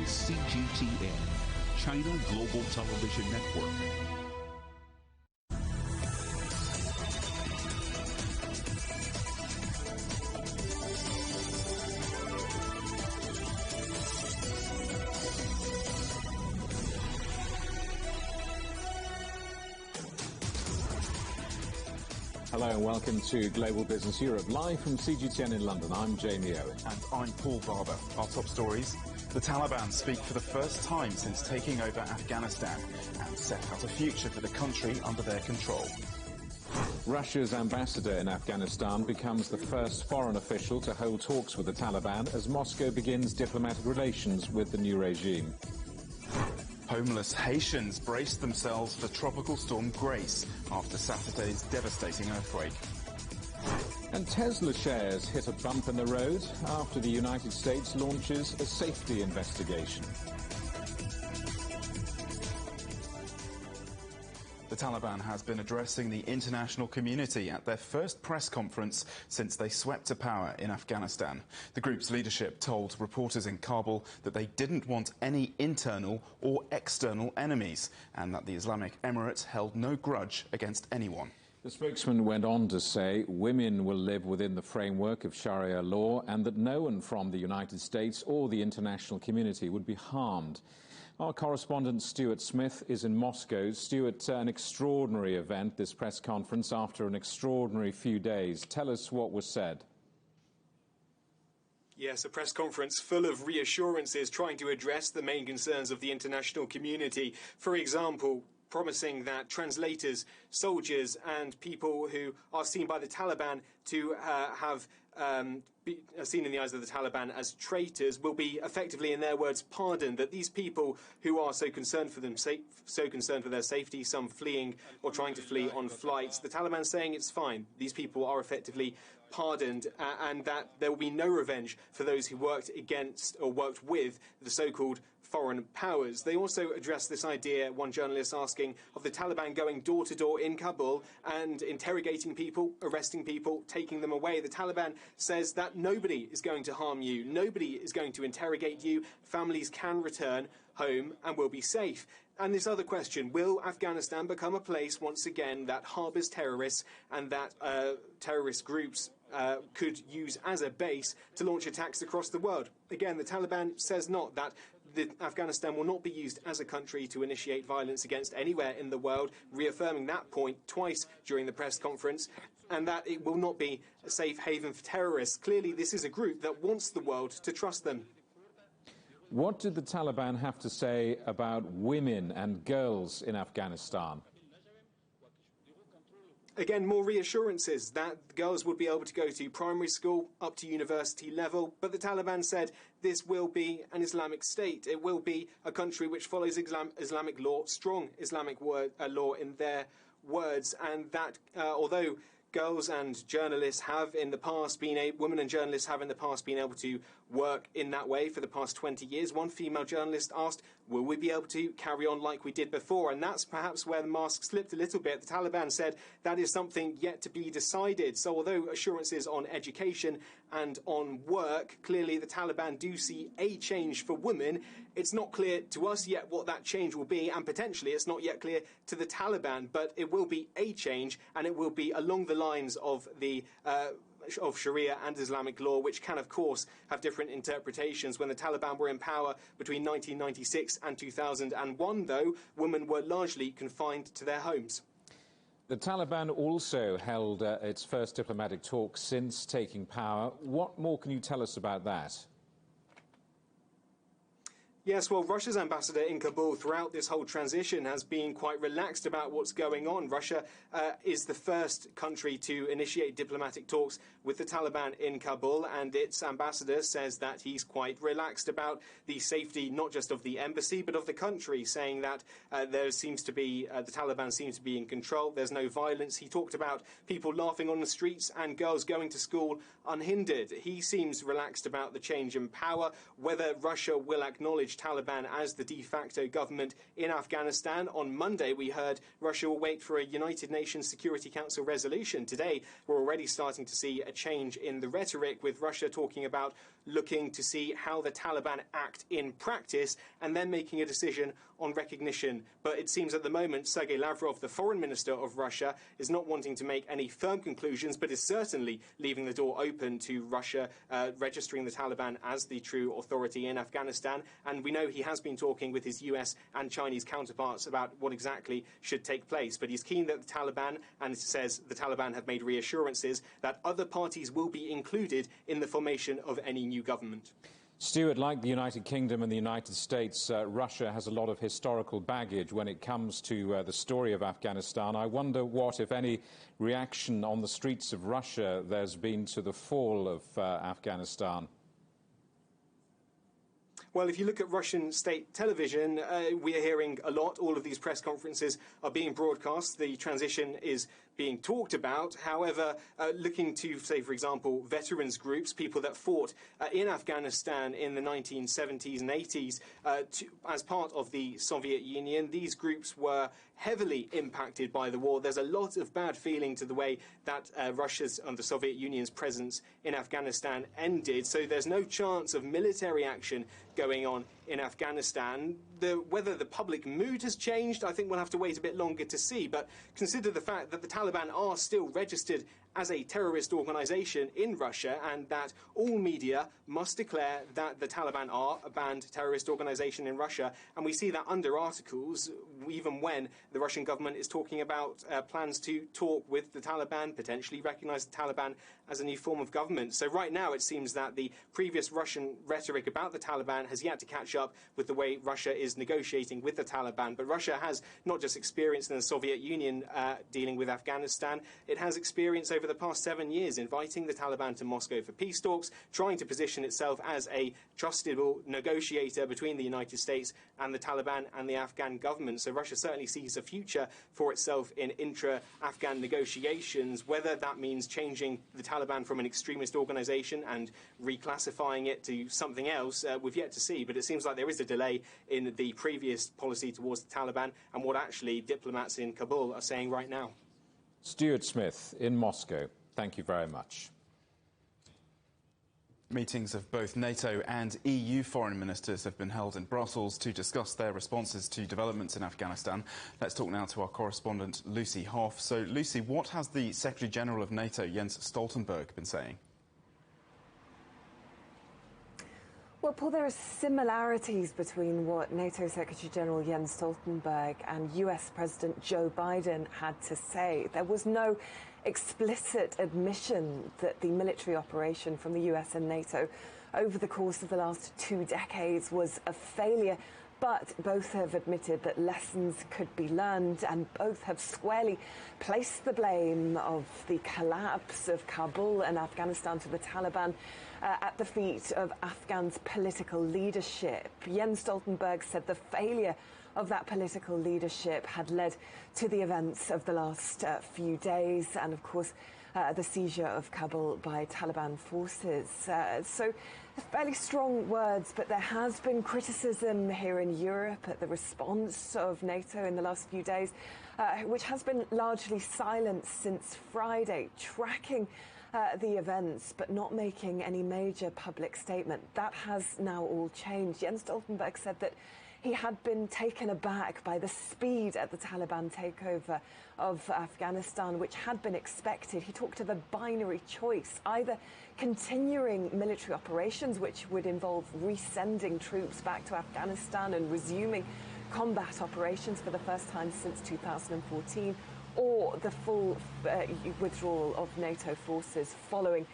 is Cgtn, China Global Television Network. Hello and welcome to Global Business Europe, live from Cgtn in London. I'm Jamie Owen. And I'm Paul Barber. Our top stories: the Taliban speak for the first time since taking over Afghanistan and set out a future for the country under their control. Russia's ambassador in Afghanistan becomes the first foreign official to hold talks with the Taliban as Moscow begins diplomatic relations with the new regime. Homeless Haitians braced themselves for Tropical Storm Grace after Saturday's devastating earthquake. And Tesla shares hit a bump in the road after the United States launches a safety investigation. The Taliban has been addressing the international community at their first press conference since they swept to power in Afghanistan. The group's leadership told reporters in Kabul that they didn't want any internal or external enemies and that the Islamic Emirates held no grudge against anyone. The spokesman went on to say women will live within the framework of Sharia law and that no one from the United States or the international community would be harmed. Our correspondent Stuart Smith is in Moscow. Stuart, an extraordinary event, this press conference, after an extraordinary few days. Tell us what was said. Yes, a press conference full of reassurances trying to address the main concerns of the international community. For example, promising that translators, soldiers and people who are seen by the Taliban to be seen in the eyes of the Taliban as traitors will be effectively, in their words, pardoned. That these people who are so concerned for their safety, some fleeing or trying to flee on flights, the Taliban saying it's fine. These people are effectively pardoned, and that there will be no revenge for those who worked against or worked with the so-called foreign powers. They also addressed this idea, one journalist asking, of the Taliban going door to door in Kabul and interrogating people, arresting people, taking them away. The Taliban says that nobody is going to harm you, nobody is going to interrogate you, families can return home and will be safe. And this other question, will Afghanistan become a place once again that harbours terrorists and that terrorist groups could use as a base to launch attacks across the world? Again, the Taliban says not, that Afghanistan will not be used as a country to initiate violence against anywhere in the world, reaffirming that point twice during the press conference, and that it will not be a safe haven for terrorists. Clearly, this is a group that wants the world to trust them. What did the Taliban have to say about women and girls in Afghanistan? Again, more reassurances that girls would be able to go to primary school up to university level, but the Taliban said this will be an Islamic state. It will be a country which follows Islamic law, strong Islamic law in their words, and that although girls and journalists have in the past women and journalists have in the past been able to work in that way for the past 20 years. One female journalist asked, will we be able to carry on like we did before? And that's perhaps where the mask slipped a little bit. The Taliban said that is something yet to be decided. So although assurances on education and on work, clearly the Taliban do see a change for women. It's not clear to us yet what that change will be, and potentially it's not yet clear to the Taliban, but it will be a change, and it will be along the lines of the of Sharia and Islamic law, which can, of course, have different interpretations. When the Taliban were in power between 1996 and 2001, though, women were largely confined to their homes. The Taliban also held its first diplomatic talk since taking power. What more can you tell us about that? Yes, well, Russia's ambassador in Kabul throughout this whole transition has been quite relaxed about what's going on. Russia is the first country to initiate diplomatic talks with the Taliban in Kabul, and its ambassador says that he's quite relaxed about the safety not just of the embassy but of the country, saying that the Taliban seems to be in control. There's no violence. He talked about people laughing on the streets and girls going to school unhindered. He seems relaxed about the change in power. Whether Russia will acknowledge Taliban as the de facto government in Afghanistan. On Monday, we heard Russia will wait for a United Nations Security Council resolution. Today, we're already starting to see a change in the rhetoric, with Russia talking about looking to see how the Taliban act in practice and then making a decision on recognition. But it seems at the moment Sergei Lavrov, the foreign minister of Russia, is not wanting to make any firm conclusions, but is certainly leaving the door open to Russia registering the Taliban as the true authority in Afghanistan. And we know he has been talking with his US and Chinese counterparts about what exactly should take place. But he's keen that the Taliban, and it says the Taliban have made reassurances that other parties will be included in the formation of any new government. Stuart, like the United Kingdom and the United States, Russia has a lot of historical baggage when it comes to the story of Afghanistan. I wonder what, if any, reaction on the streets of Russia there's been to the fall of Afghanistan. Well, if you look at Russian state television, we are hearing a lot. All of these press conferences are being broadcast. The transition is being talked about. However, looking to, say, for example, veterans groups, people that fought in Afghanistan in the 1970s and 80s as part of the Soviet Union, these groups were heavily impacted by the war. There's a lot of bad feeling to the way that Russia's and the Soviet Union's presence in Afghanistan ended. So there's no chance of military action going on in Afghanistan. Whether the public mood has changed, I think we'll have to wait a bit longer to see. But consider the fact that the Taliban are still registered as a terrorist organisation in Russia, and that all media must declare that the Taliban are a banned terrorist organisation in Russia. And we see that under articles, even when the Russian government is talking about plans to talk with the Taliban, potentially recognise the Taliban as a new form of government. So right now it seems that the previous Russian rhetoric about the Taliban has yet to catch up with the way Russia is negotiating with the Taliban. But Russia has not just experience in the Soviet Union dealing with Afghanistan, it has experience over the past 7 years inviting the Taliban to Moscow for peace talks, trying to position itself as a trustable negotiator between the United States and the Taliban and the Afghan government. So Russia certainly sees a future for itself in intra-Afghan negotiations. Whether that means changing the Taliban from an extremist organisation and reclassifying it to something else, we've yet to see. But it seems like there is a delay in the previous policy towards the Taliban and what actually diplomats in Kabul are saying right now. Stuart Smith in Moscow, thank you very much. Meetings of both NATO and EU foreign ministers have been held in Brussels to discuss their responses to developments in Afghanistan. Let's talk now to our correspondent Lucy Hoff. So, Lucy, what has the Secretary-General of NATO, Jens Stoltenberg, been saying? Well, Paul, there are similarities between what NATO Secretary-General Jens Stoltenberg and US President Joe Biden had to say. There was no explicit admission that the military operation from the US and NATO over the course of the last 2 decades was a failure. But both have admitted that lessons could be learned, and both have squarely placed the blame of the collapse of Kabul and Afghanistan to the Taliban at the feet of Afghan's political leadership. Jens Stoltenberg said the failure of that political leadership had led to the events of the last few days and, of course, the seizure of Kabul by Taliban forces. So fairly strong words, but there has been criticism here in Europe at the response of NATO in the last few days, which has been largely silent since Friday, tracking the events but not making any major public statement. That has now all changed. Jens Stoltenberg said that he had been taken aback by the speed at the Taliban takeover of Afghanistan, which had been expected. He talked of a binary choice, either continuing military operations, which would involve resending troops back to Afghanistan and resuming combat operations for the first time since 2014, or the full withdrawal of NATO forces following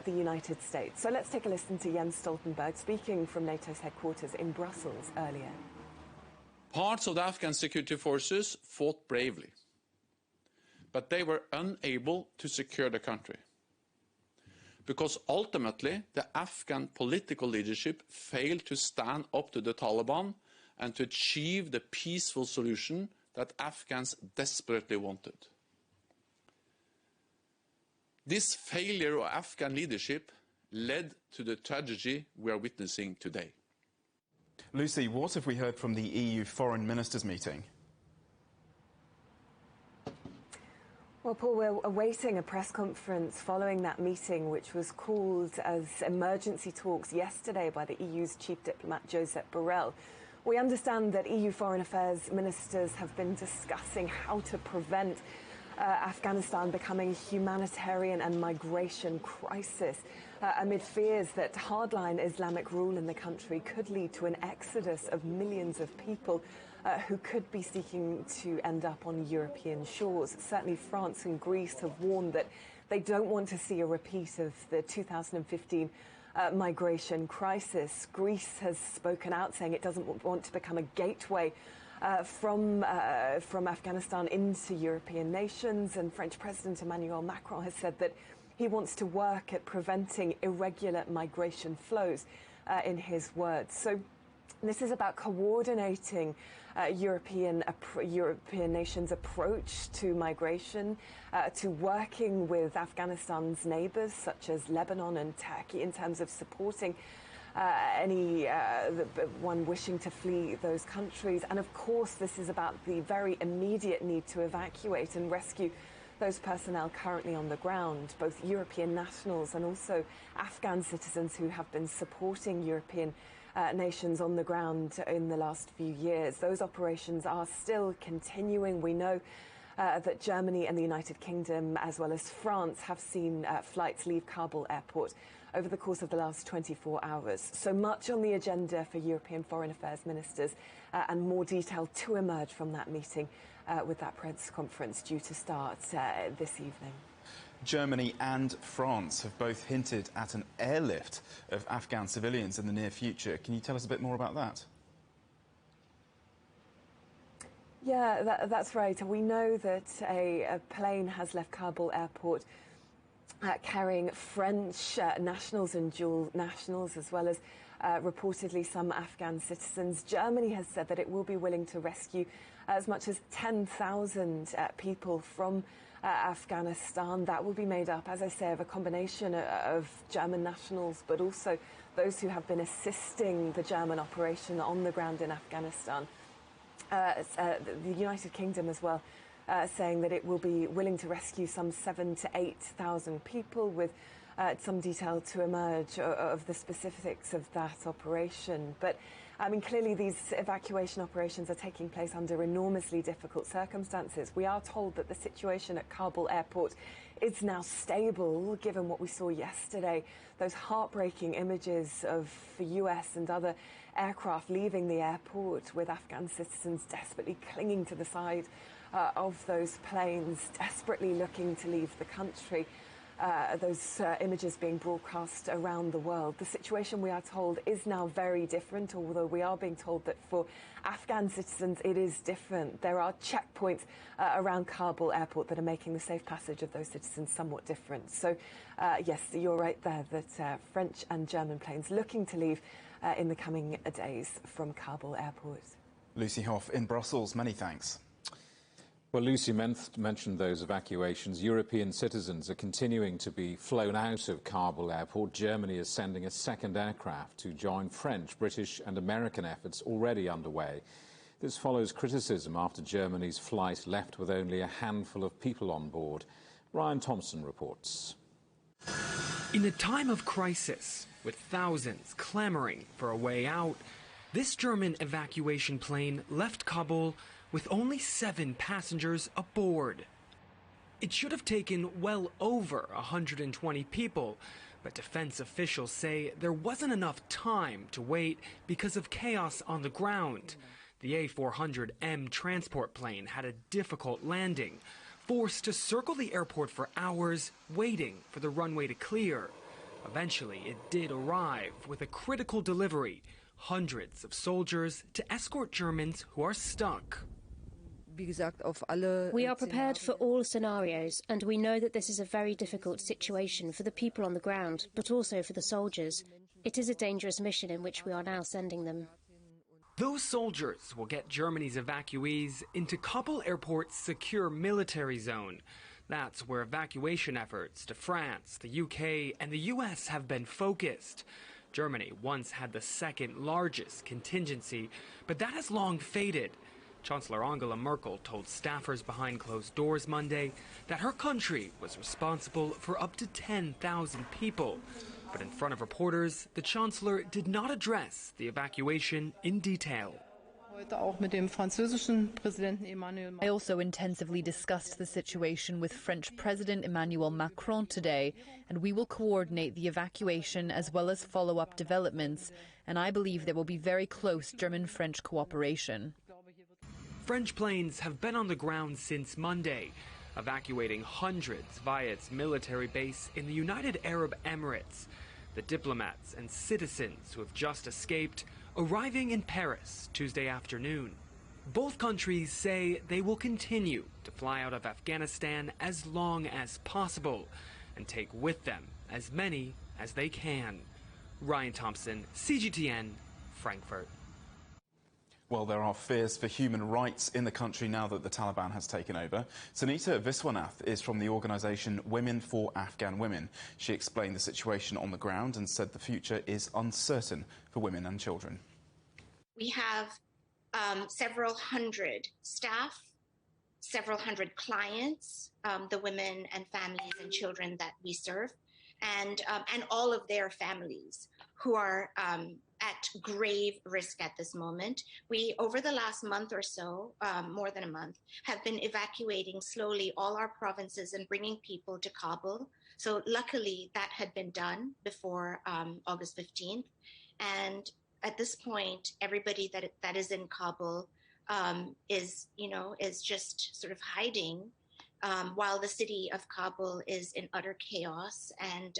the United States. So let's take a listen to Jens Stoltenberg speaking from NATO's headquarters in Brussels earlier. Parts of the Afghan security forces fought bravely, but they were unable to secure the country, because ultimately the Afghan political leadership failed to stand up to the Taliban and to achieve the peaceful solution that Afghans desperately wanted. This failure of Afghan leadership led to the tragedy we are witnessing today. Lucy, what have we heard from the EU foreign ministers meeting? Well, Paul, we're awaiting a press conference following that meeting, which was called as emergency talks yesterday by the EU's chief diplomat, Josep Borrell. We understand that EU foreign affairs ministers have been discussing how to prevent Afghanistan becoming a humanitarian and migration crisis amid fears that hardline Islamic rule in the country could lead to an exodus of millions of people who could be seeking to end up on European shores. Certainly France and Greece have warned that they don't want to see a repeat of the 2015 migration crisis. Greece has spoken out saying it doesn't want to become a gateway from Afghanistan into European nations, and French President Emmanuel Macron has said that he wants to work at preventing irregular migration flows, in his words. So this is about coordinating European nations' approach to migration, to working with Afghanistan's neighbours such as Lebanon and Turkey in terms of supporting anyone wishing to flee those countries. And of course, this is about the very immediate need to evacuate and rescue those personnel currently on the ground, both European nationals and also Afghan citizens who have been supporting European nations on the ground in the last few years. Those operations are still continuing. We know that Germany and the United Kingdom, as well as France, have seen flights leave Kabul airport over the course of the last 24 hours. So much on the agenda for European foreign affairs ministers, and more detail to emerge from that meeting with that press conference due to start this evening. Germany and France have both hinted at an airlift of Afghan civilians in the near future. Can you tell us a bit more about that? Yeah, that's right. We know that a plane has left Kabul airport carrying French nationals and dual nationals, as well as reportedly some Afghan citizens. Germany has said that it will be willing to rescue as much as 10,000 people from Afghanistan. That will be made up, as I say, of a combination of German nationals, but also those who have been assisting the German operation on the ground in Afghanistan. The United Kingdom as well, saying that it will be willing to rescue some 7,000 to 8,000 people, with some detail to emerge of the specifics of that operation. But I mean, clearly these evacuation operations are taking place under enormously difficult circumstances. We are told that the situation at Kabul airport is now stable, given what we saw yesterday, those heartbreaking images of US and other aircraft leaving the airport with Afghan citizens desperately clinging to the side of those planes, desperately looking to leave the country. Those images being broadcast around the world. The situation, we are told, is now very different, although we are being told that for Afghan citizens it is different. There are checkpoints around Kabul airport that are making the safe passage of those citizens somewhat different. So, yes, you're right there that French and German planes looking to leave in the coming days from Kabul airport. Lucy Hoff in Brussels, many thanks. Well, Lucy mentioned those evacuations. European citizens are continuing to be flown out of Kabul airport. Germany is sending a second aircraft to join French, British and American efforts already underway. This follows criticism after Germany's flight left with only a handful of people on board. Ryan Thompson reports. In a time of crisis, with thousands clamoring for a way out, this German evacuation plane left Kabul with only 7 passengers aboard. It should have taken well over 120 people, but defense officials say there wasn't enough time to wait because of chaos on the ground. The A400M transport plane had a difficult landing, forced to circle the airport for hours, waiting for the runway to clear. Eventually, it did arrive with a critical delivery, hundreds of soldiers to escort Germans who are stuck. We are prepared for all scenarios, and we know that this is a very difficult situation for the people on the ground, but also for the soldiers. It is a dangerous mission in which we are now sending them. Those soldiers will get Germany's evacuees into Kabul airport's secure military zone. That's where evacuation efforts to France, the UK and the US have been focused. Germany once had the second largest contingency, but that has long faded. Chancellor Angela Merkel told staffers behind closed doors Monday that her country was responsible for up to 10,000 people. But in front of reporters, the Chancellor did not address the evacuation in detail. I also intensively discussed the situation with French President Emmanuel Macron today, and we will coordinate the evacuation as well as follow-up developments, and I believe there will be very close German-French cooperation. French planes have been on the ground since Monday, evacuating hundreds via its military base in the United Arab Emirates. The diplomats and citizens who have just escaped arriving in Paris Tuesday afternoon. Both countries say they will continue to fly out of Afghanistan as long as possible and take with them as many as they can. Ryan Thompson, Cgtn, Frankfurt. Well, there are fears for human rights in the country now that the Taliban has taken over. Sunita Viswanath is from the organisation Women for Afghan Women. She explained the situation on the ground and said the future is uncertain for women and children. We have several hundred staff, several hundred clients, the women and families and children that we serve, and all of their families who are at grave risk at this moment. We, over the last month or so, more than a month, have been evacuating slowly all our provinces and bringing people to Kabul. So luckily that had been done before August 15th. And at this point, everybody that is in Kabul is just sort of hiding while the city of Kabul is in utter chaos. And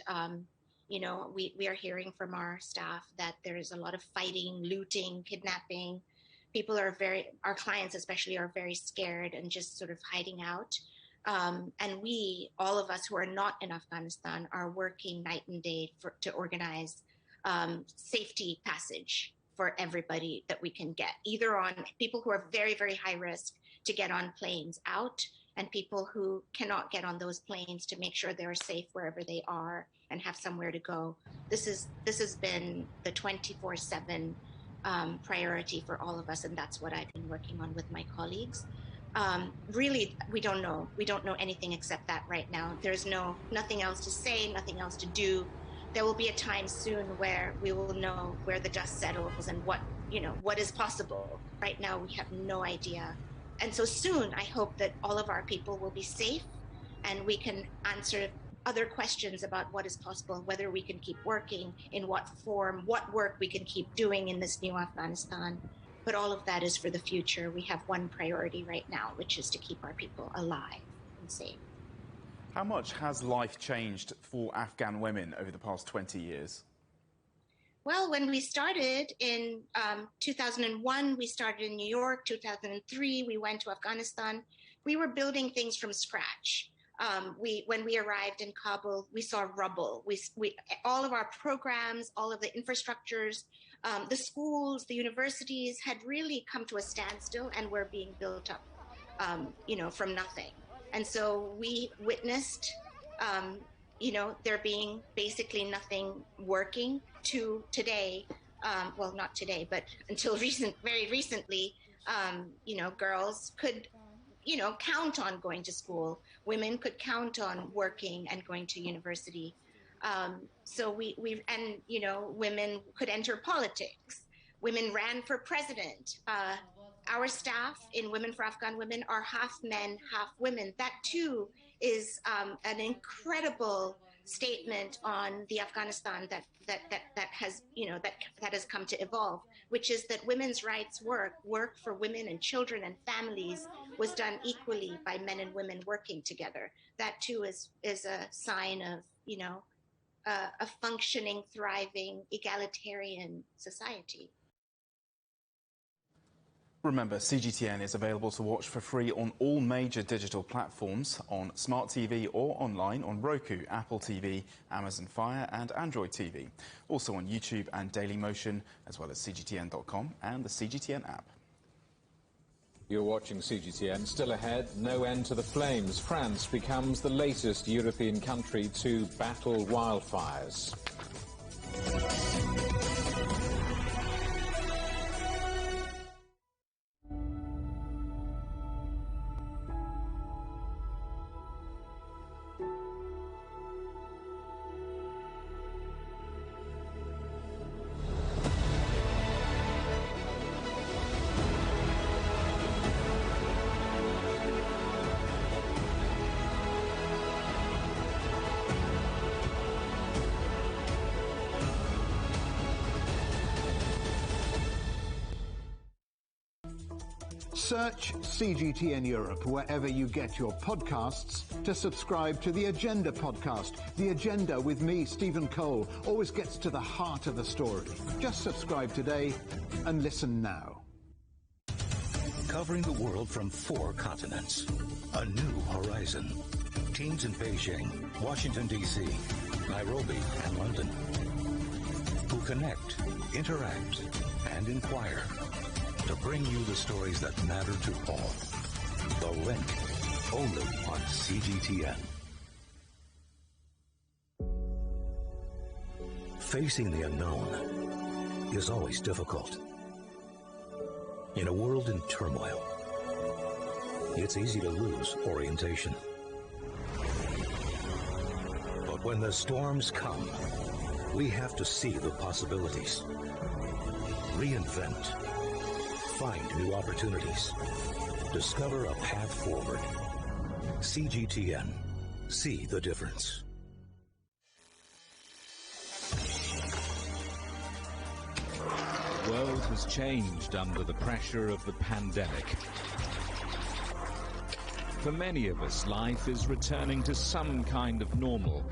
we are hearing from our staff that there is a lot of fighting, looting, kidnapping. People are our clients especially, are very scared and just sort of hiding out. And we, all of us who are not in Afghanistan, are working night and day to organize safety passage for everybody that we can get, either on people who are very, very high risk to get on planes out, and people who cannot get on those planes to make sure they're safe wherever they are and have somewhere to go. This has been the 24/7 priority for all of us, and that's what I've been working on with my colleagues. Really, we don't know. We don't know anything except that right now. There's nothing else to say, nothing else to do. There will be a time soon where we will know where the dust settles and what is possible. Right now, we have no idea. And so soon, I hope that all of our people will be safe and we can answer other questions about what is possible, whether we can keep working, in what form, what work we can keep doing in this new Afghanistan. But all of that is for the future. We have one priority right now, which is to keep our people alive and safe. How much has life changed for Afghan women over the past 20 years? Well, when we started in 2001, we started in New York. 2003, we went to Afghanistan. We were building things from scratch. When we arrived in Kabul, we saw rubble. All of our programs, all of the infrastructures, the schools, the universities had really come to a standstill and were being built up, from nothing. And so we witnessed, there being basically nothing working to today. Well, not today, but until very recently, girls could, count on going to school. Women could count on working and going to university. So women could enter politics. Women ran for president. Our staff in Women for Afghan Women are half men, half women. That too is an incredible statement on the Afghanistan that has come to evolve, which is that women's rights work for women and children and families was done equally by men and women working together. That too is a sign of a functioning, thriving, egalitarian society. Remember, Cgtn is available to watch for free on all major digital platforms, on Smart TV or online on Roku, Apple TV, Amazon Fire and Android TV. Also on YouTube and Dailymotion, as well as cgtn.com and the Cgtn app. You're watching Cgtn. Still ahead, no end to the flames. France becomes the latest European country to battle wildfires. Search CGTN Europe wherever you get your podcasts to subscribe to the Agenda podcast. The Agenda with me, Stephen Cole, always gets to the heart of the story. Just subscribe today and listen now. Covering the world from 4 continents. A new horizon. Teams in Beijing, Washington, D.C., Nairobi, and London. Who connect, interact, and inquire to bring you the stories that matter to all. The Link, only on CGTN. Facing the unknown is always difficult. In a world in turmoil, it's easy to lose orientation. But when the storms come, we have to see the possibilities. Reinvent. Find new opportunities. Discover a path forward. CGTN. See the difference. The world has changed under the pressure of the pandemic. For many of us, life is returning to some kind of normal.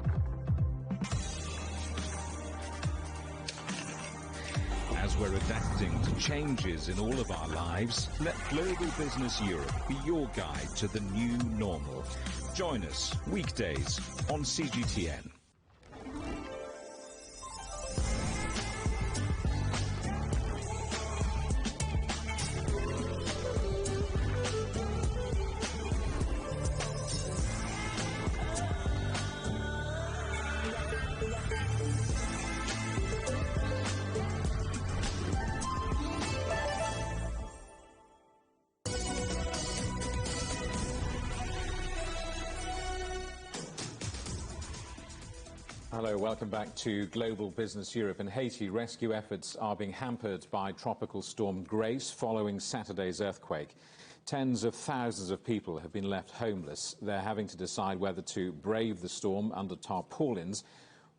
As we're adapting to changes in all of our lives, let Global Business Europe be your guide to the new normal. Join us weekdays on CGTN. Hello, welcome back to Global Business Europe. In Haiti, rescue efforts are being hampered by Tropical Storm Grace following Saturday's earthquake. Tens of thousands of people have been left homeless. They're having to decide whether to brave the storm under tarpaulins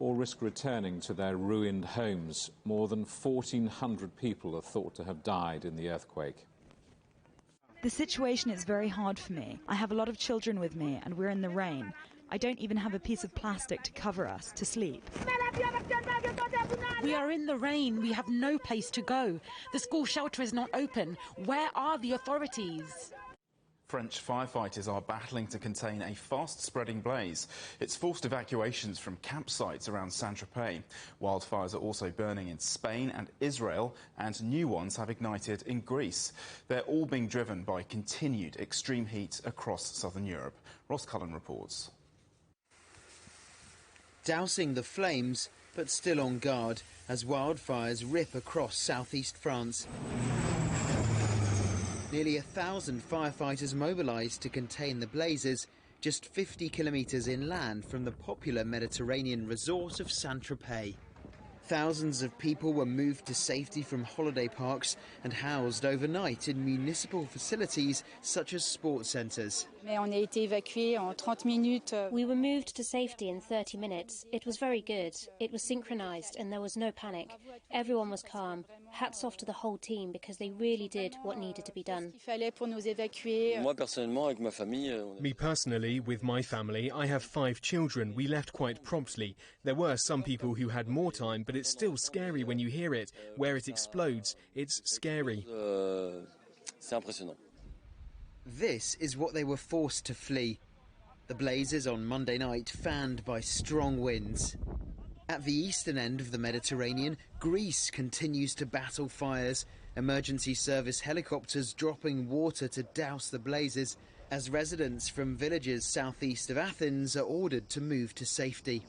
or risk returning to their ruined homes. More than 1,400 people are thought to have died in the earthquake. The situation is very hard for me. I have a lot of children with me and we're in the rain. I don't even have a piece of plastic to cover us to sleep. We are in the rain. We have no place to go. The school shelter is not open. Where are the authorities? French firefighters are battling to contain a fast-spreading blaze. It's forced evacuations from campsites around Saint-Tropez. Wildfires are also burning in Spain and Israel, and new ones have ignited in Greece. They're all being driven by continued extreme heat across southern Europe. Ross Cullen reports. Dousing the flames, but still on guard, as wildfires rip across southeast France. Nearly 1,000 firefighters mobilised to contain the blazes, just 50 kilometres inland from the popular Mediterranean resort of Saint-Tropez. Thousands of people were moved to safety from holiday parks and housed overnight in municipal facilities such as sports centres. We were moved to safety in 30 minutes. It was very good. It was synchronised and there was no panic. Everyone was calm. Hats off to the whole team because they really did what needed to be done. Me personally, with my family, I have 5 children. We left quite promptly. There were some people who had more time, but it's still scary when you hear it, where it explodes. It's scary. This is what they were forced to flee. The blazes on Monday night fanned by strong winds. At the eastern end of the Mediterranean, Greece continues to battle fires. Emergency service helicopters dropping water to douse the blazes as residents from villages southeast of Athens are ordered to move to safety.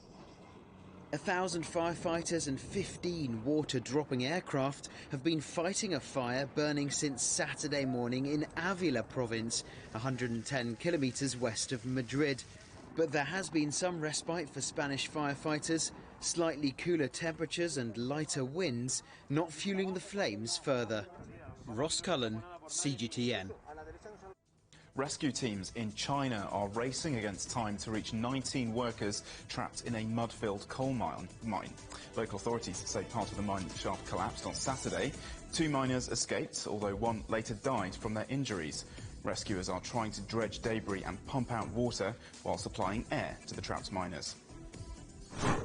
1,000 firefighters and 15 water-dropping aircraft have been fighting a fire burning since Saturday morning in Avila province, 110 kilometres west of Madrid. But there has been some respite for Spanish firefighters, slightly cooler temperatures and lighter winds not fueling the flames further. Ross Cullen, CGTN. Rescue teams in China are racing against time to reach 19 workers trapped in a mud-filled coal mine. Local authorities say part of the mine shaft collapsed on Saturday. 2 miners escaped, although 1 later died from their injuries. Rescuers are trying to dredge debris and pump out water while supplying air to the trapped miners.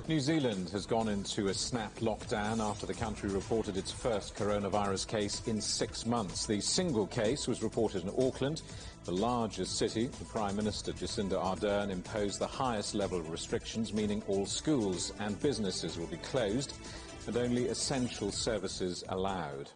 New Zealand has gone into a snap lockdown after the country reported its first coronavirus case in 6 months. The single case was reported in Auckland, the largest city. The Prime Minister, Jacinda Ardern, imposed the highest level of restrictions, meaning all schools and businesses will be closed and only essential services allowed.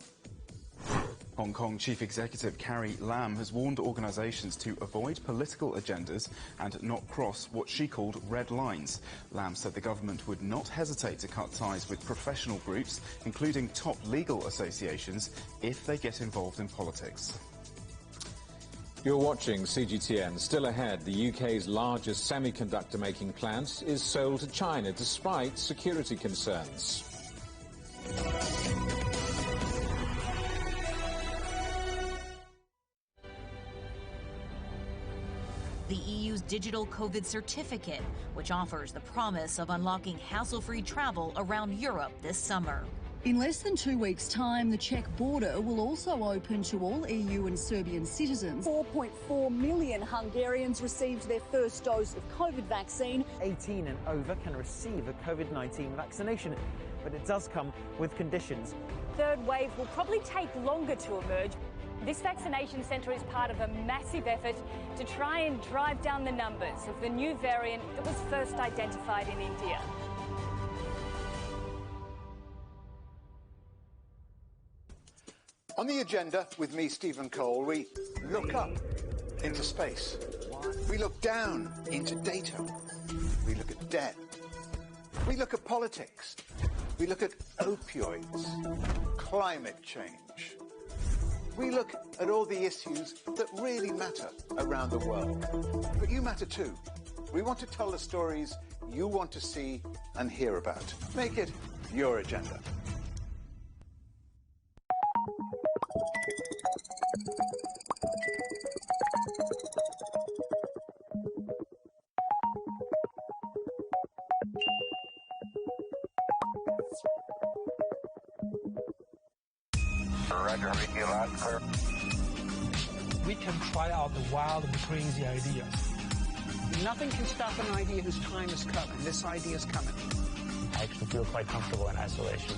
Hong Kong Chief Executive Carrie Lam has warned organisations to avoid political agendas and not cross what she called red lines. Lam said the government would not hesitate to cut ties with professional groups, including top legal associations, if they get involved in politics. You're watching CGTN. Still ahead, the UK's largest semiconductor-making plant is sold to China despite security concerns. The EU's digital COVID certificate, which offers the promise of unlocking hassle-free travel around Europe this summer. In less than 2 weeks' time, the Czech border will also open to all EU and Serbian citizens. 4.4 million Hungarians received their first dose of COVID vaccine. 18 and over can receive a COVID-19 vaccination, but it does come with conditions. Third wave will probably take longer to emerge. This vaccination centre is part of a massive effort to try and drive down the numbers of the new variant that was first identified in India. On the agenda with me, Stephen Cole, we look up into space. We look down into data. We look at debt. We look at politics. We look at opioids, climate change. We look at all the issues that really matter around the world. But you matter too. We want to tell the stories you want to see and hear about. Make it your agenda. We can try out the wild and crazy ideas. Nothing can stop an idea whose time has come, and this idea is coming. I actually feel quite comfortable in isolation.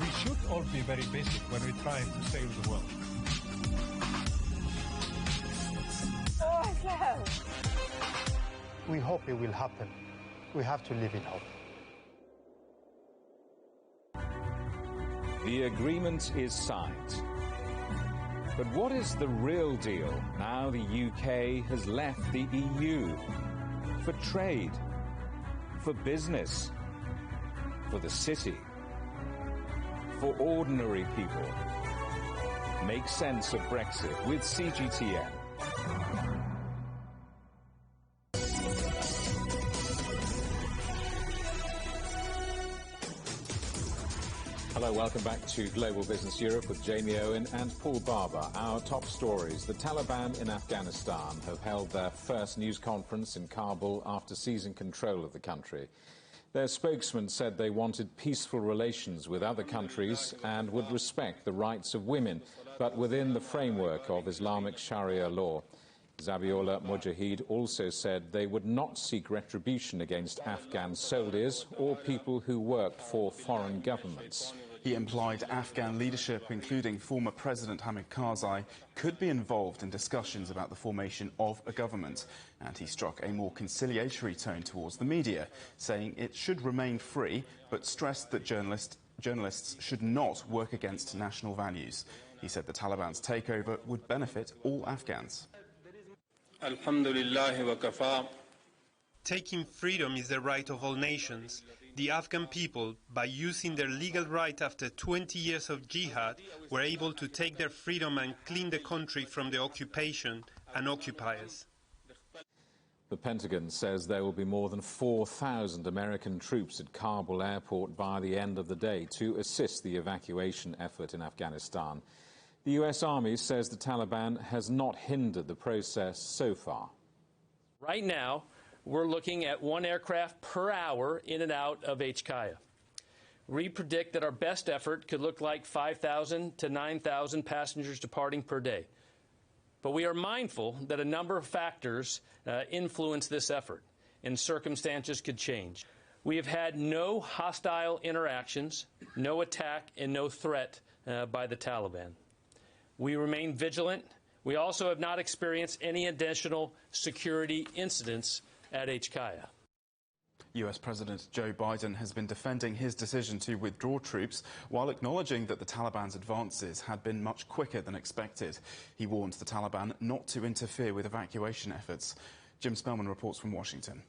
We should all be very basic when we're trying to save the world. Awesome! We hope it will happen. We have to live in hope. The agreement is signed. But what is the real deal now the UK has left the EU? For trade, for business, for the city, for ordinary people. Make sense of Brexit with CGTN. Hello, welcome back to Global Business Europe with Jamie Owen and Paul Barber. Our top stories. The Taliban in Afghanistan have held their first news conference in Kabul after seizing control of the country. Their spokesman said they wanted peaceful relations with other countries and would respect the rights of women, but within the framework of Islamic Sharia law. Zabihullah Mujahid also said they would not seek retribution against Afghan soldiers or people who worked for foreign governments. He implied Afghan leadership, including former President Hamid Karzai, could be involved in discussions about the formation of a government. And he struck a more conciliatory tone towards the media, saying it should remain free, but stressed that journalists should not work against national values. He said the Taliban's takeover would benefit all Afghans. Alhamdulillah wa kafa. Taking freedom is the right of all nations. The Afghan people, by using their legal right after 20 years of jihad, were able to take their freedom and clean the country from the occupation and occupiers. The Pentagon says there will be more than 4,000 American troops at Kabul airport by the end of the day to assist the evacuation effort in Afghanistan. The US Army says the Taliban has not hindered the process so far. Right now, we're looking at 1 aircraft per hour in and out of Hkaya. We predict that our best effort could look like 5,000 to 9,000 passengers departing per day. But we are mindful that a number of factors influence this effort, and circumstances could change. We have had no hostile interactions, no attack, and no threat by the Taliban. We remain vigilant. We also have not experienced any additional security incidents at Hkaya. US President Joe Biden has been defending his decision to withdraw troops while acknowledging that the Taliban's advances had been much quicker than expected. He warned the Taliban not to interfere with evacuation efforts. Jim Spellman reports from Washington.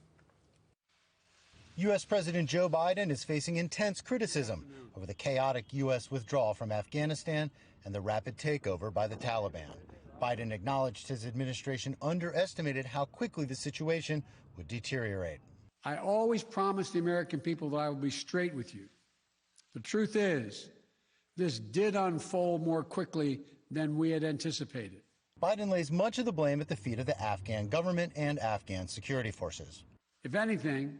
U.S. President Joe Biden is facing intense criticism over the chaotic U.S. withdrawal from Afghanistan and the rapid takeover by the Taliban. Biden acknowledged his administration underestimated how quickly the situation would deteriorate. I always promised the American people that I would be straight with you. The truth is, this did unfold more quickly than we had anticipated. Biden lays much of the blame at the feet of the Afghan government and Afghan security forces. If anything,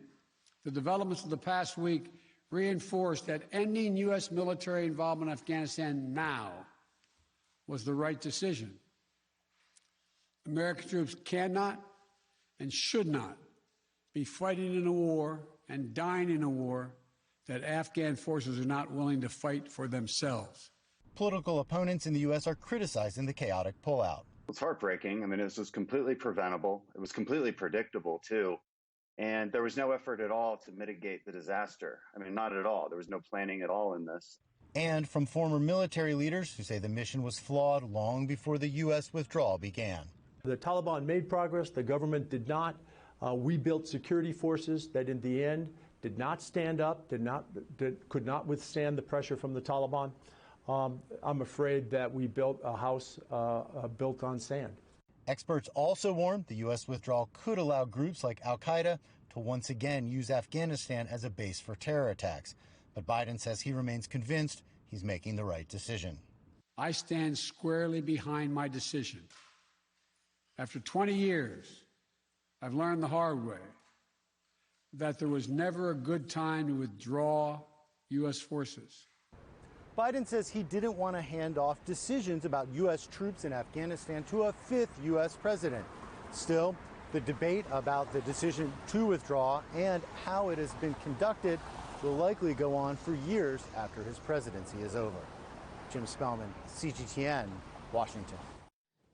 the developments of the past week reinforced that ending U.S. military involvement in Afghanistan now was the right decision. American troops cannot and should not be fighting in a war and dying in a war that Afghan forces are not willing to fight for themselves. Political opponents in the U.S. are criticizing the chaotic pullout. It's heartbreaking. I mean, this was completely preventable. It was completely predictable, too. And there was no effort at all to mitigate the disaster. I mean, not at all. There was no planning at all in this. And from former military leaders who say the mission was flawed long before the U.S. withdrawal began. The Taliban made progress. The government did not. We built security forces that in the end did not stand up, could not withstand the pressure from the Taliban. I'm afraid that we built a house built on sand. Experts also warned the U.S. withdrawal could allow groups like al-Qaeda to once again use Afghanistan as a base for terror attacks. But Biden says he remains convinced he's making the right decision. I stand squarely behind my decision. After 20 years, I've learned the hard way that there was never a good time to withdraw U.S. forces. Biden says he didn't want to hand off decisions about U.S. troops in Afghanistan to a fifth U.S. president. Still, the debate about the decision to withdraw and how it has been conducted will likely go on for years after his presidency is over. Jim Spellman, CGTN, Washington.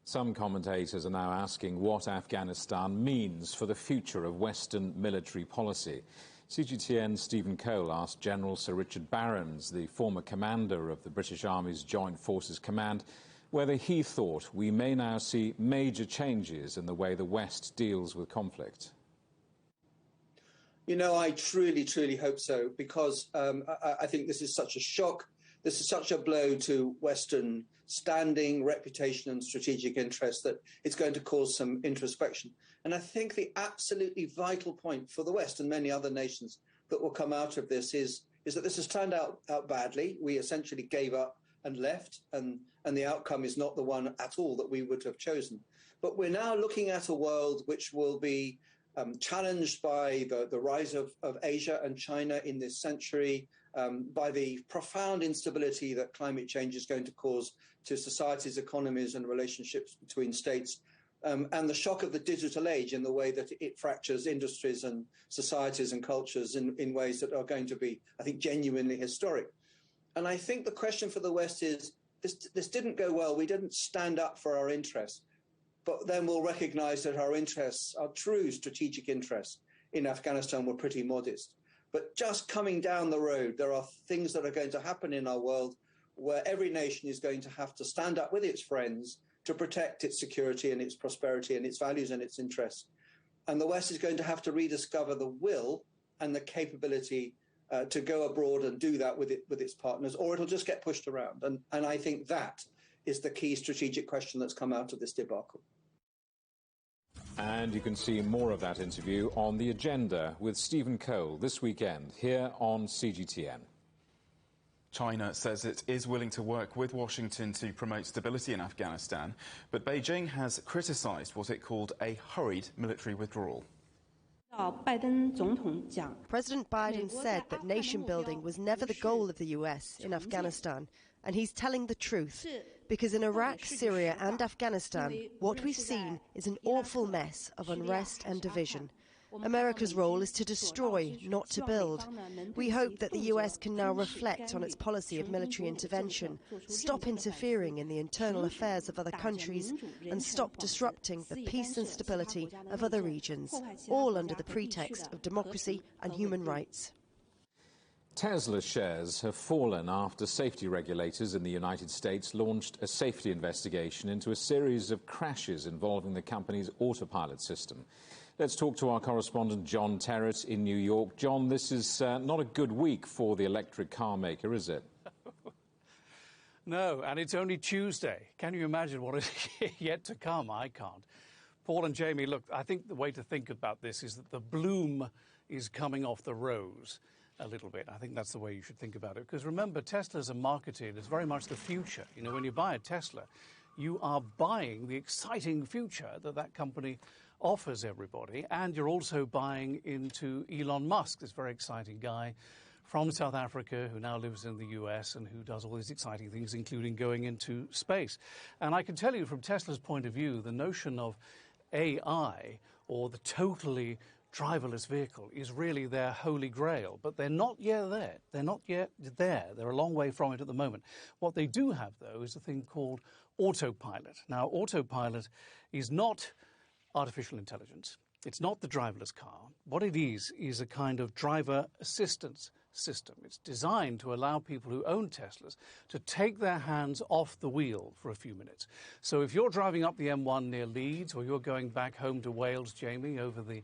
Some commentators are now asking what Afghanistan means for the future of Western military policy. CGTN's Stephen Cole asked General Sir Richard Barrons, the former commander of the British Army's Joint Forces Command, whether he thought we may now see major changes in the way the West deals with conflict. You know, I truly, truly hope so, because I think this is such a shock. This is such a blow to Western standing, reputation and strategic interest that it's going to cause some introspection. And I think the absolutely vital point for the West and many other nations that will come out of this is that this has turned out badly. We essentially gave up and left, and the outcome is not the one at all that we would have chosen. But we're now looking at a world which will be challenged by the rise of Asia and China in this century, by the profound instability that climate change is going to cause to societies, economies and relationships between states, and the shock of the digital age in the way that it fractures industries and societies and cultures in ways that are going to be, I think, genuinely historic. And I think the question for the West is, this didn't go well. We didn't stand up for our interests. But then we'll recognize that our interests, our true strategic interests in Afghanistan were pretty modest. But just coming down the road, there are things that are going to happen in our world where every nation is going to have to stand up with its friends to protect its security and its prosperity and its values and its interests. And the West is going to have to rediscover the will and the capability to go abroad and do that with its partners, or it'll just get pushed around. And I think that is the key strategic question that's come out of this debacle. And you can see more of that interview on The Agenda with Stephen Cole this weekend here on CGTN. China says it is willing to work with Washington to promote stability in Afghanistan, but Beijing has criticised what it called a hurried military withdrawal. President Biden said that nation building was never the goal of the US in Afghanistan, and he's telling the truth. Because in Iraq, Syria and Afghanistan, what we've seen is an awful mess of unrest and division. America's role is to destroy, not to build. We hope that the US can now reflect on its policy of military intervention, stop interfering in the internal affairs of other countries, and stop disrupting the peace and stability of other regions, all under the pretext of democracy and human rights. Tesla shares have fallen after safety regulators in the United States launched a safety investigation into a series of crashes involving the company's autopilot system. Let's talk to our correspondent John Terrett in New York. John, this is not a good week for the electric car maker, is it? No, and it's only Tuesday. Can you imagine what is yet to come? I can't. Paul and Jamie, look, I think the way to think about this is that the bloom is coming off the rose a little bit. I think that's the way you should think about it. Because remember, Teslas are marketed as very much the future. You know, when you buy a Tesla, you are buying the exciting future that that company offers everybody, and you're also buying into Elon Musk, this very exciting guy from South Africa who now lives in the US and who does all these exciting things, including going into space. And I can tell you from Tesla's point of view, the notion of AI or the totally driverless vehicle is really their holy grail, but they're not yet there. They're not yet there. They're a long way from it at the moment. What they do have, though, is a thing called autopilot. Now, autopilot is not artificial intelligence. It's not the driverless car. What it is a kind of driver assistance system. It's designed to allow people who own Teslas to take their hands off the wheel for a few minutes. So if you're driving up the M1 near Leeds, or you're going back home to Wales, Jamie, over the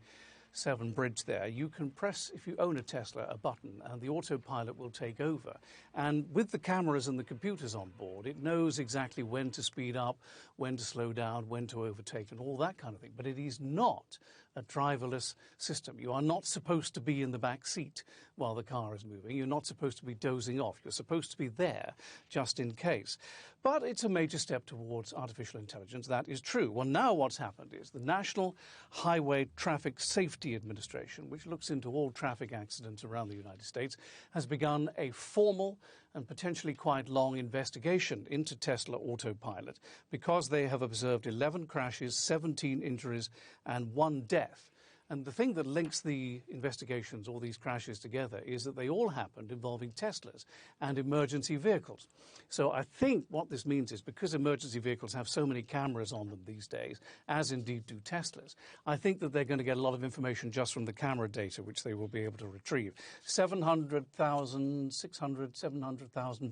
Severn Bridge there, you can press, if you own a Tesla, a button, and the autopilot will take over. And with the cameras and the computers on board, it knows exactly when to speed up, when to slow down, when to overtake, and all that kind of thing. But it is not a driverless system. You are not supposed to be in the back seat while the car is moving. You're not supposed to be dozing off. You're supposed to be there just in case. But it's a major step towards artificial intelligence. That is true. Well, now what's happened is the National Highway Traffic Safety Administration, which looks into all traffic accidents around the United States, has begun a formal and potentially quite long investigation into Tesla Autopilot because they have observed 11 crashes, 17 injuries and 1 death. And the thing that links the investigations, all these crashes together, is that they all happened involving Teslas and emergency vehicles. So I think what this means is because emergency vehicles have so many cameras on them these days, as indeed do Teslas, I think that they're going to get a lot of information just from the camera data, which they will be able to retrieve. 700,000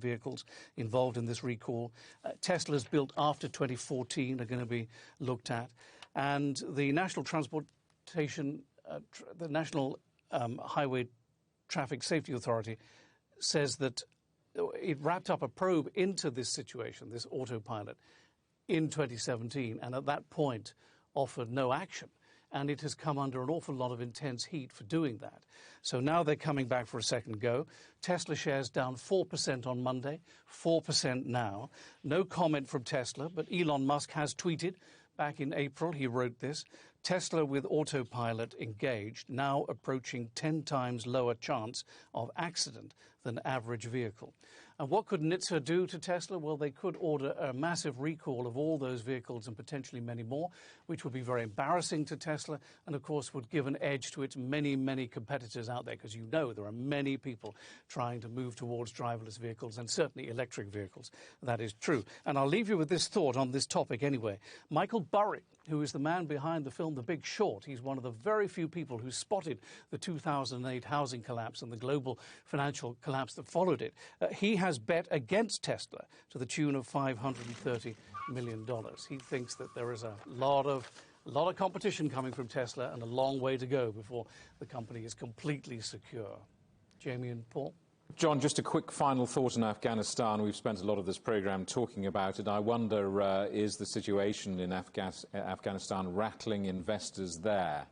vehicles involved in this recall. Teslas built after 2014 are going to be looked at. And the National the National Highway Traffic Safety Authority says that it wrapped up a probe into this situation, this autopilot, in 2017, and at that point offered no action. And it has come under an awful lot of intense heat for doing that. So now they're coming back for a second go. Tesla shares down 4% on Monday, 4% now. No comment from Tesla, but Elon Musk has tweeted. Back in April, he wrote this: Tesla with autopilot engaged, now approaching 10 times lower chance of accident than average vehicle. And what could NHTSA do to Tesla? Well, they could order a massive recall of all those vehicles and potentially many more, which would be very embarrassing to Tesla and, of course, would give an edge to its many, many competitors out there, because you know there are many people trying to move towards driverless vehicles and certainly electric vehicles. That is true. And I'll leave you with this thought on this topic anyway. Michael Burry, who is the man behind the film The Big Short, he's one of the very few people who spotted the 2008 housing collapse and the global financial collapse that followed it. He has bet against Tesla to the tune of $530 million. He thinks that there is a lot of competition coming from Tesla and a long way to go before the company is completely secure. Jamie and Paul? John, just a quick final thought on Afghanistan. We've spent a lot of this programme talking about it. I wonder, is the situation in Afghanistan rattling investors there?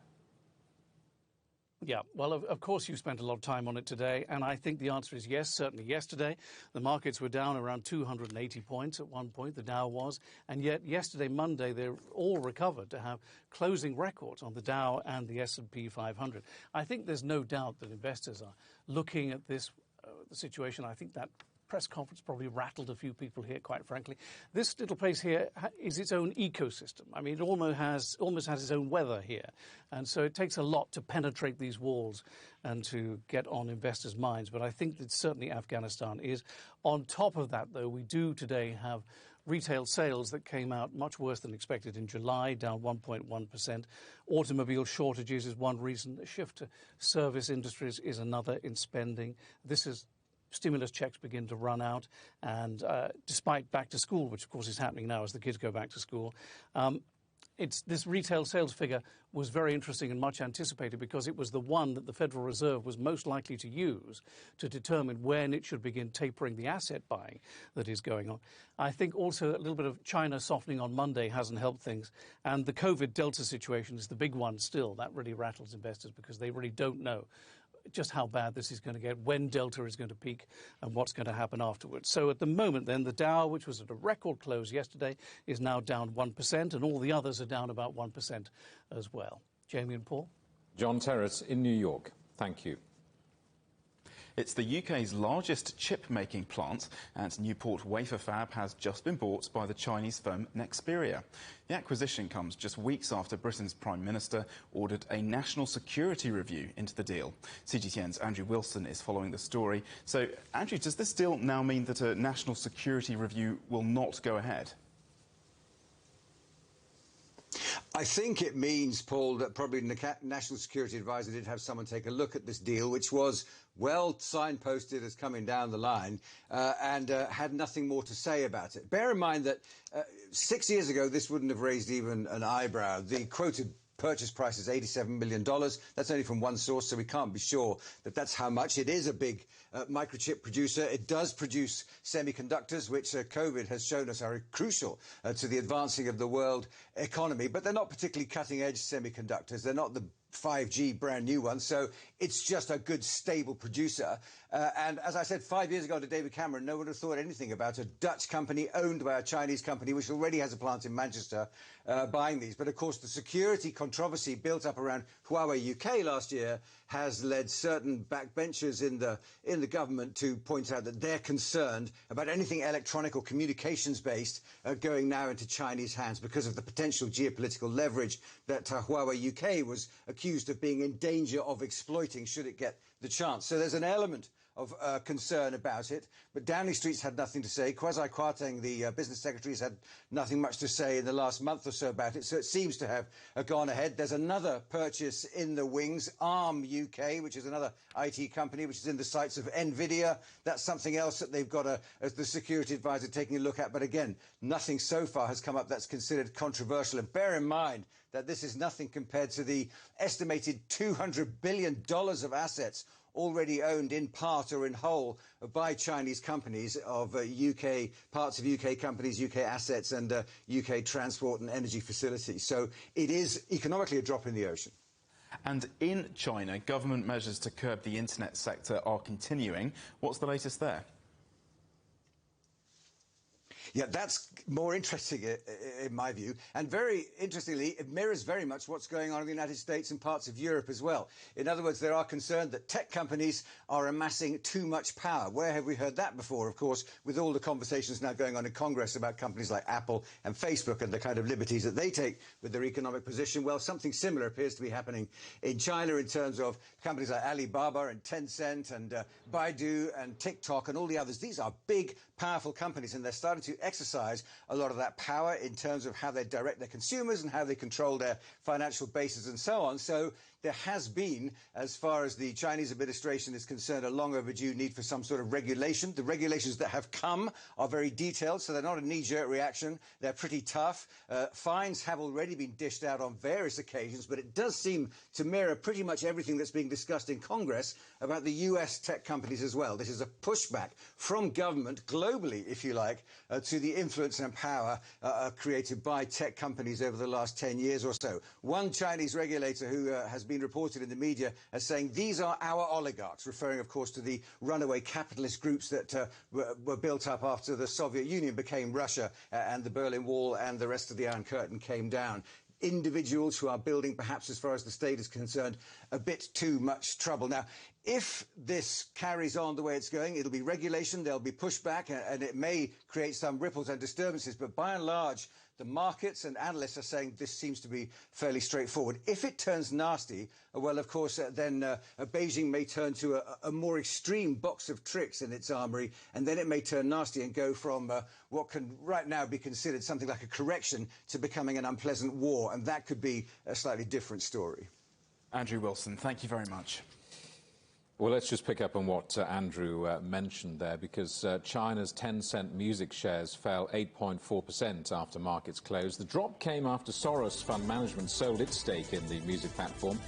Yeah, well, of course you spent a lot of time on it today, and I think the answer is yes. Certainly yesterday, the markets were down around 280 points at one point, the Dow was, and yet yesterday, Monday, they're all recovered to have closing records on the Dow and the S&P 500. I think there's no doubt that investors are looking at this situation. I think that press conference probably rattled a few people here, quite frankly. This little place here is its own ecosystem. I mean, it almost has its own weather here. And so it takes a lot to penetrate these walls and to get on investors' minds. But I think that certainly Afghanistan is. On top of that, though, we do today have retail sales that came out much worse than expected in July, down 1.1%. Automobile shortages is one reason. The shift to service industries is another in spending. This is stimulus checks begin to run out, and despite back to school, which of course is happening now as the kids go back to school, this retail sales figure was very interesting and much anticipated because it was the one that the Federal Reserve was most likely to use to determine when it should begin tapering the asset buying that is going on. I think also a little bit of China softening on Monday hasn't helped things, and the COVID Delta situation is the big one still. That really rattles investors because they really don't know just how bad this is going to get, when Delta is going to peak, and what's going to happen afterwards. So at the moment, then, the Dow, which was at a record close yesterday, is now down 1%, and all the others are down about 1% as well. Jamie and Paul? John Terrace in New York. Thank you. It's the UK's largest chip-making plant, and Newport wafer fab has just been bought by the Chinese firm Nexperia. The acquisition comes just weeks after Britain's Prime Minister ordered a national security review into the deal. Cgtn's Andrew Wilson is following the story. So, Andrew, does this deal now mean that a national security review will not go ahead? I think it means, Paul, that probably the National Security Advisor did have someone take a look at this deal, which was well signposted as coming down the line, and had nothing more to say about it. Bear in mind that 6 years ago, this wouldn't have raised even an eyebrow. The quoted purchase price is $87 million. That's only from one source, so we can't be sure that that's how much. It is a big microchip producer. It does produce semiconductors, which COVID has shown us are crucial to the advancing of the world economy. But they're not particularly cutting-edge semiconductors. They're not the 5G brand new one, so it's just a good, stable producer. And as I said 5 years ago to David Cameron, no one would have thought anything about a Dutch company owned by a Chinese company, which already has a plant in Manchester, buying these. But of course, the security controversy built up around Huawei UK last year has led certain backbenchers in the government to point out that they're concerned about anything electronic or communications based going now into Chinese hands because of the potential geopolitical leverage that Huawei UK was accused of being in danger of exploiting should it get the chance. So there's an element of concern about it, but Downing Street's had nothing to say. Kwasi Kwarteng, the business secretary, has had nothing much to say in the last month or so about it, so it seems to have gone ahead. There's another purchase in the wings, ARM UK, which is another IT company, which is in the sights of NVIDIA. That's something else that they've got as the security advisor taking a look at, but again, nothing so far has come up that's considered controversial. And bear in mind that this is nothing compared to the estimated $200 billion of assets already owned in part or in whole by Chinese companies of UK, parts of UK companies, UK assets and UK transport and energy facilities. So it is economically a drop in the ocean. And in China, government measures to curb the internet sector are continuing. What's the latest there? Yeah, that's more interesting in my view. And very interestingly, it mirrors very much what's going on in the United States and parts of Europe as well. In other words, there are concerned that tech companies are amassing too much power. Where have we heard that before? Of course, with all the conversations now going on in Congress about companies like Apple and Facebook and the kind of liberties that they take with their economic position. Well, something similar appears to be happening in China in terms of companies like Alibaba and Tencent and Baidu and TikTok and all the others. These are big, powerful companies, and they're starting to exercise a lot of that power in terms of how they direct their consumers and how they control their financial bases and so on. So there has been, as far as the Chinese administration is concerned, a long overdue need for some sort of regulation. The regulations that have come are very detailed, so they're not a knee-jerk reaction. They're pretty tough. Fines have already been dished out on various occasions, but it does seem to mirror pretty much everything that's being discussed in Congress about the US tech companies as well. This is a pushback from government globally, if you like, to the influence and power created by tech companies over the last 10 years or so. One Chinese regulator who has been reported in the media as saying these are our oligarchs, referring, of course, to the runaway capitalist groups that were built up after the Soviet Union became Russia and the Berlin Wall and the rest of the Iron Curtain came down. Individuals who are building, perhaps as far as the state is concerned, a bit too much trouble. Now, if this carries on the way it's going, it'll be regulation, there'll be pushback, and it may create some ripples and disturbances. But by and large, the markets and analysts are saying this seems to be fairly straightforward. If it turns nasty, well, of course, then Beijing may turn to a more extreme box of tricks in its armory, and then it may turn nasty and go from what can right now be considered something like a correction to becoming an unpleasant war, and that could be a slightly different story. Andrew Wilson, thank you very much. Well, let's just pick up on what Andrew mentioned there, because China's Tencent music shares fell 8.4% after markets closed. The drop came after Soros Fund Management sold its stake in the music platform.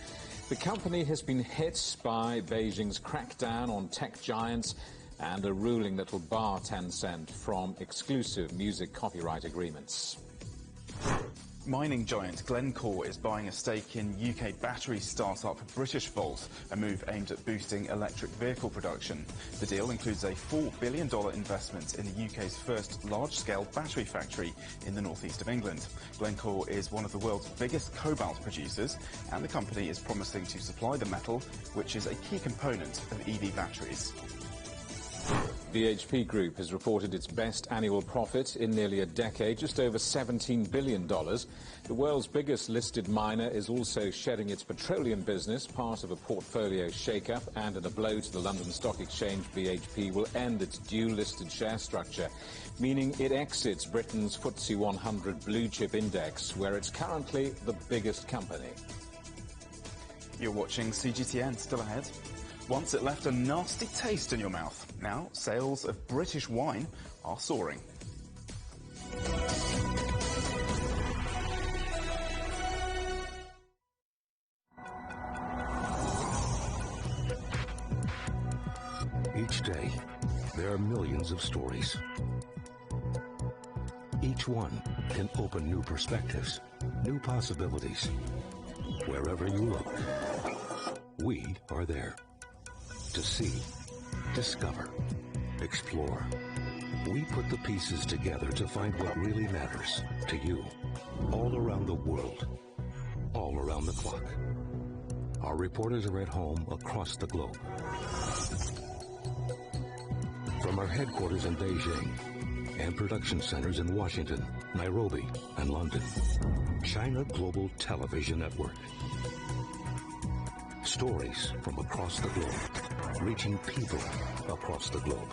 The company has been hit by Beijing's crackdown on tech giants and a ruling that will bar Tencent from exclusive music copyright agreements. Mining giant Glencore is buying a stake in UK battery startup British Volt, a move aimed at boosting electric vehicle production. The deal includes a $4 billion investment in the UK's first large-scale battery factory in the northeast of England. Glencore is one of the world's biggest cobalt producers, and the company is promising to supply the metal, which is a key component of EV batteries. BHP Group has reported its best annual profit in nearly a decade, just over $17 billion. The world's biggest listed miner is also shedding its petroleum business, part of a portfolio shake-up, and in a blow to the London Stock Exchange, BHP will end its dual-listed share structure, meaning it exits Britain's FTSE 100 blue-chip index, where it's currently the biggest company. You're watching CGTN, still ahead. Once it left a nasty taste in your mouth. Now, sales of British wine are soaring. Each day, there are millions of stories. Each one can open new perspectives, new possibilities. Wherever you look, we are there. To see, discover, explore. We put the pieces together to find what really matters to you, all around the world, all around the clock. Our reporters are at home across the globe. From our headquarters in Beijing and production centers in Washington, Nairobi, and London, China Global Television Network. Stories from across the globe, reaching people across the globe.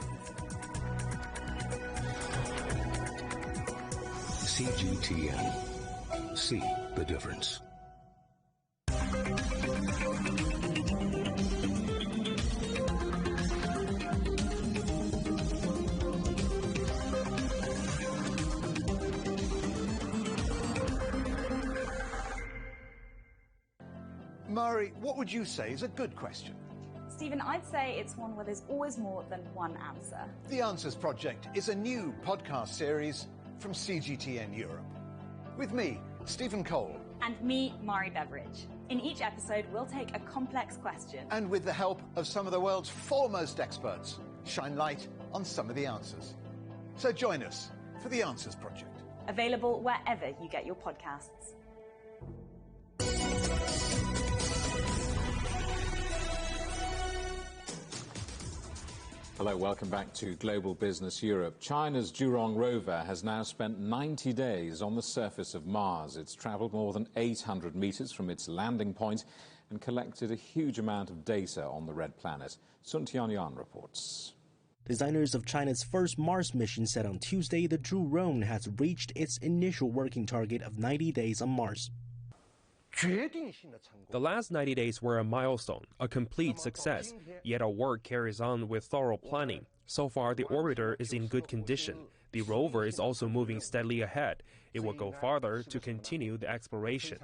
CGTN. See the difference. Mari, what would you say is a good question? Stephen, I'd say it's one where there's always more than one answer. The Answers Project is a new podcast series from CGTN Europe. With me, Stephen Cole. And me, Mari Beveridge. In each episode, we'll take a complex question. And with the help of some of the world's foremost experts, shine light on some of the answers. So join us for The Answers Project. Available wherever you get your podcasts. Hello, welcome back to Global Business Europe. China's Zhurong rover has now spent 90 days on the surface of Mars. It's travelled more than 800 metres from its landing point and collected a huge amount of data on the red planet. Sun Tianyan reports. Designers of China's first Mars mission said on Tuesday the Zhurong has reached its initial working target of 90 days on Mars. The last 90 days were a milestone, a complete success, yet our work carries on with thorough planning. So far, the orbiter is in good condition. The rover is also moving steadily ahead. It will go farther to continue the exploration.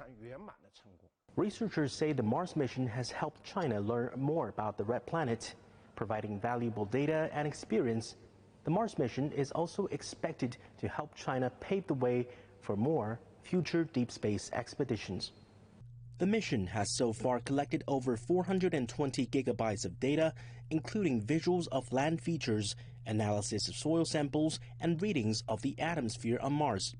Researchers say the Mars mission has helped China learn more about the red planet, providing valuable data and experience The Mars mission is also expected to help China pave the way for more future deep space expeditions. The mission has so far collected over 420 gigabytes of data, including visuals of land features, analysis of soil samples, and readings of the atmosphere on Mars.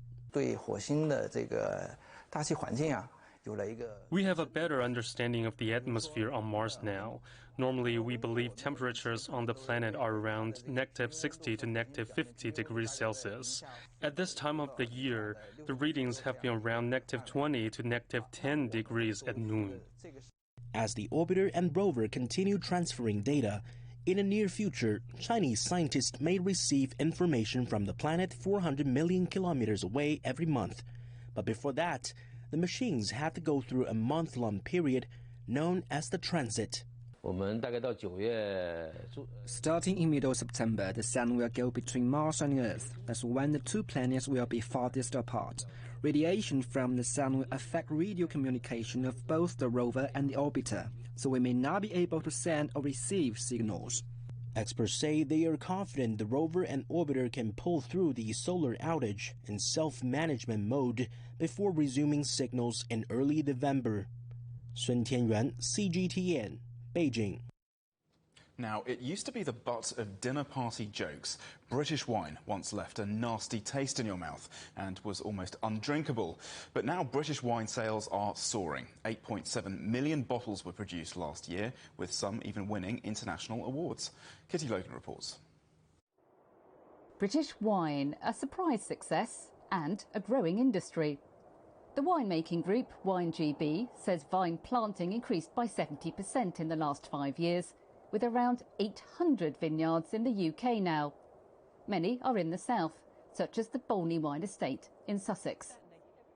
We have a better understanding of the atmosphere on Mars now. Normally, we believe temperatures on the planet are around -60 to -50 degrees Celsius. At this time of the year, the readings have been around -20 to -10 degrees at noon. As the orbiter and rover continue transferring data, in the near future, Chinese scientists may receive information from the planet 400 million kilometers away every month. But before that, the machines have to go through a month-long period known as the transit. Starting in middle September, the sun will go between Mars and Earth. That's when the two planets will be farthest apart. Radiation from the sun will affect radio communication of both the rover and the orbiter, so we may not be able to send or receive signals. Experts say they are confident the rover and orbiter can pull through the solar outage in self-management mode before resuming signals in early November. Sun Tianyuan, Cgtn, Beijing. Now, it used to be the butt of dinner party jokes. British wine once left a nasty taste in your mouth and was almost undrinkable. But now British wine sales are soaring. 8.7 million bottles were produced last year, with some even winning international awards. Kitty Logan reports. British wine, a surprise success and a growing industry. The winemaking group, WineGB, says vine planting increased by 70% in the last 5 years, with around 800 vineyards in the UK now. Many are in the south, such as the Bolney Wine Estate in Sussex.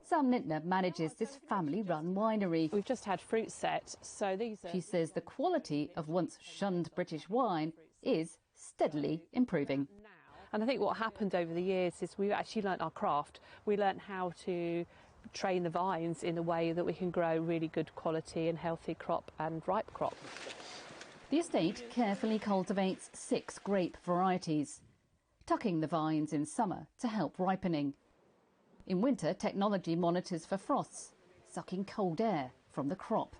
Sam Lintner manages this family-run winery. We've just had fruit set, so these are... She says the quality of once shunned British wine is steadily improving. And I think what happened over the years is we actually learnt our craft. We learnt how to train the vines in a way that we can grow really good quality and healthy crop and ripe crop. The estate carefully cultivates 6 grape varieties, tucking the vines in summer to help ripening. In winter, technology monitors for frosts, sucking cold air from the crop.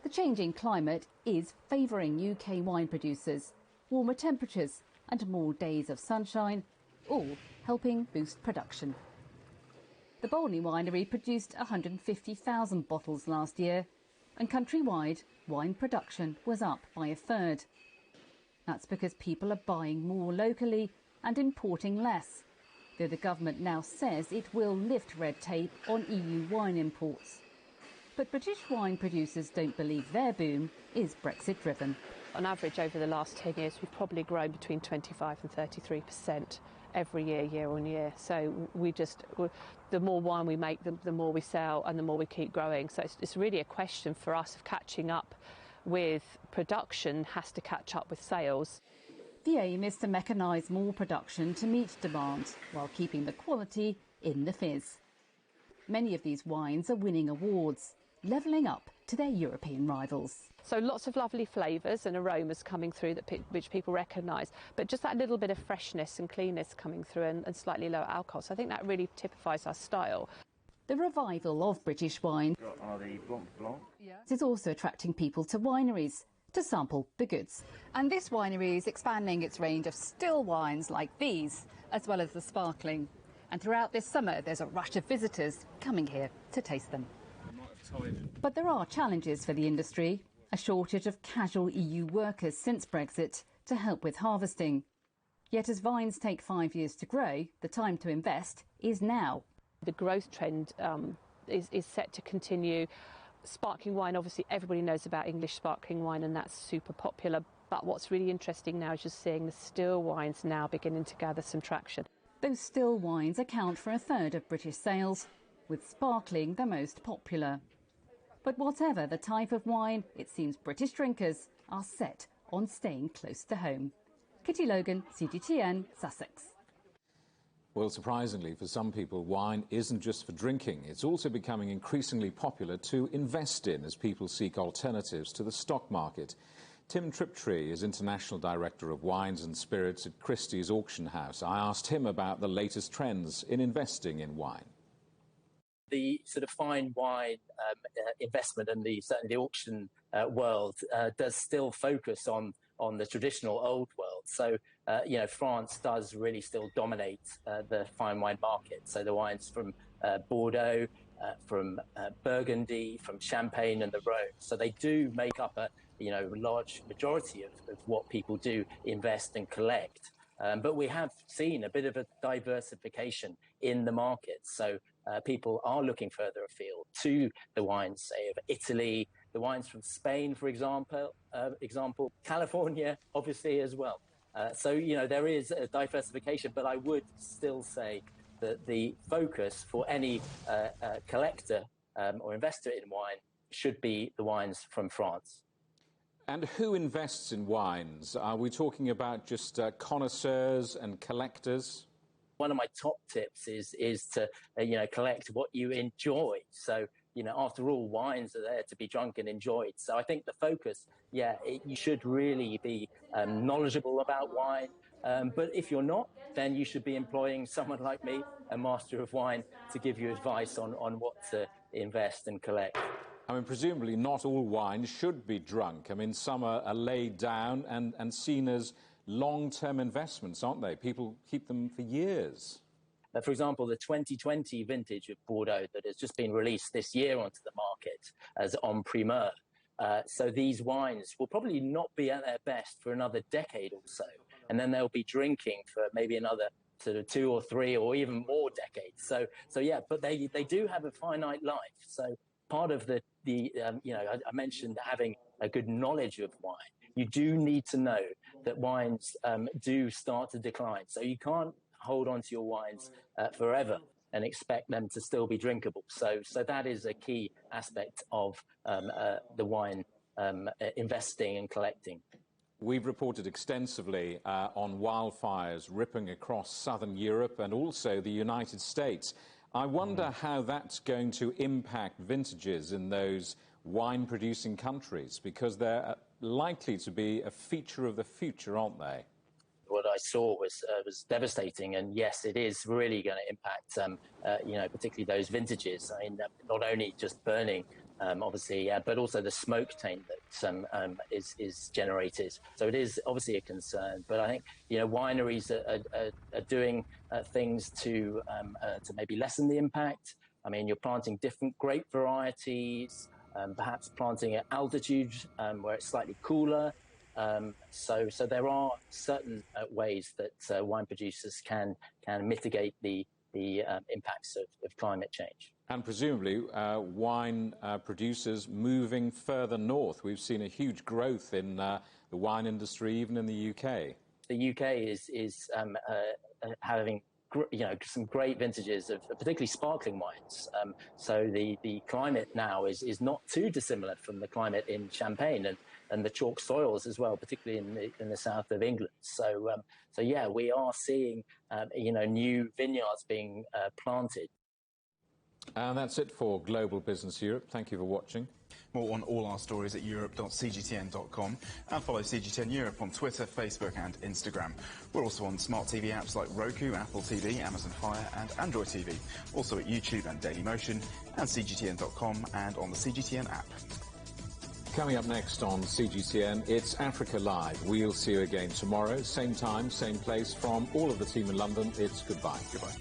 The changing climate is favouring UK wine producers. Warmer temperatures and more days of sunshine, all helping boost production. The Bolney winery produced 150,000 bottles last year, and countrywide, wine production was up by 1/3. That's because people are buying more locally and importing less, though the government now says it will lift red tape on EU wine imports. But British wine producers don't believe their boom is Brexit-driven. On average, over the last 10 years, we've probably grown between 25 and 33% every year, year on year. So the more wine we make, the more we sell and the more we keep growing. So it's really a question for us of catching up with production has to catch up with sales. The aim is to mechanise more production to meet demand while keeping the quality in the fizz. Many of these wines are winning awards, levelling up to their European rivals. So lots of lovely flavours and aromas coming through which people recognise, but just that little bit of freshness and cleanness coming through and slightly lower alcohol. So I think that really typifies our style. The revival of British wine is also attracting people to wineries to sample the goods. And this winery is expanding its range of still wines like these, as well as the sparkling. And throughout this summer, there's a rush of visitors coming here to taste them. But there are challenges for the industry. A shortage of casual EU workers since Brexit to help with harvesting. Yet as vines take 5 years to grow, the time to invest is now. The growth trend is set to continue. Sparkling wine, obviously everybody knows about English sparkling wine and that's super popular. But what's really interesting now is just seeing the still wines now beginning to gather some traction. Those still wines account for 1/3 of British sales, with sparkling the most popular. But whatever the type of wine, it seems British drinkers are set on staying close to home. Kitty Logan, Cgtn, Sussex. Well, surprisingly, for some people, wine isn't just for drinking. It's also becoming increasingly popular to invest in as people seek alternatives to the stock market. Tim Triptree is International Director of Wines and Spirits at Christie's Auction House. I asked him about the latest trends in investing in wine. The sort of fine wine investment and certainly the auction world does still focus on the traditional old world. So, France does really still dominate the fine wine market. So the wines from Bordeaux, from Burgundy, from Champagne and the Rhone. So they do make up a large majority of what people do invest and collect. But we have seen a bit of a diversification in the market. So people are looking further afield to the wines, say, of Italy, the wines from Spain, for example, California, obviously, as well. So there is a diversification, but I would still say that the focus for any collector or investor in wine should be the wines from France. And who invests in wines? Are we talking about just connoisseurs and collectors? One of my top tips is to collect what you enjoy. So after all, wines are there to be drunk and enjoyed. So I think the focus, you should really be knowledgeable about wine. But if you're not, then you should be employing someone like me, a master of wine, to give you advice on what to invest and collect. I mean, presumably not all wines should be drunk. I mean, some are laid down and seen as long-term investments, aren't they? People keep them for years. For example, the 2020 vintage of Bordeaux that has just been released this year onto the market as en primeur. So these wines will probably not be at their best for another decade or so. And then they'll be drinking for maybe another sort of 2 or 3 or even more decades. So but they do have a finite life. So part of I mentioned having a good knowledge of wine. You do need to know that wines do start to decline. So you can't hold on to your wines forever and expect them to still be drinkable. So that is a key aspect of the wine investing and collecting. We've reported extensively on wildfires ripping across southern Europe and also the United States. I wonder how that's going to impact vintages in those wine-producing countries, because they're likely to be a feature of the future, aren't they? What I saw was devastating, and yes, it is really going to impact, particularly those vintages. I mean, not only just burning, obviously, but also the smoke taint that is generated. So it is obviously a concern. But I think wineries are doing things to maybe lessen the impact. I mean, you're planting different grape varieties, perhaps planting at altitude where it's slightly cooler. So there are certain ways that wine producers can mitigate the impacts of climate change. And presumably wine producers moving further north. We've seen a huge growth in the wine industry, even in the UK. The UK is having some great vintages of particularly sparkling wines. So the climate now is not too dissimilar from the climate in Champagne and the chalk soils as well, particularly in the south of England. So we are seeing new vineyards being planted. And that's it for Global Business Europe. Thank you for watching. More on all our stories at europe.cgtn.com, and follow CGTN Europe on Twitter, Facebook and Instagram. We're also on smart TV apps like Roku, Apple TV, Amazon Fire and Android TV. Also at YouTube and Dailymotion, and CGTN.com and on the CGTN app. Coming up next on CGTN, it's Africa Live. We'll see you again tomorrow, same time, same place. From all of the team in London, it's goodbye. Goodbye.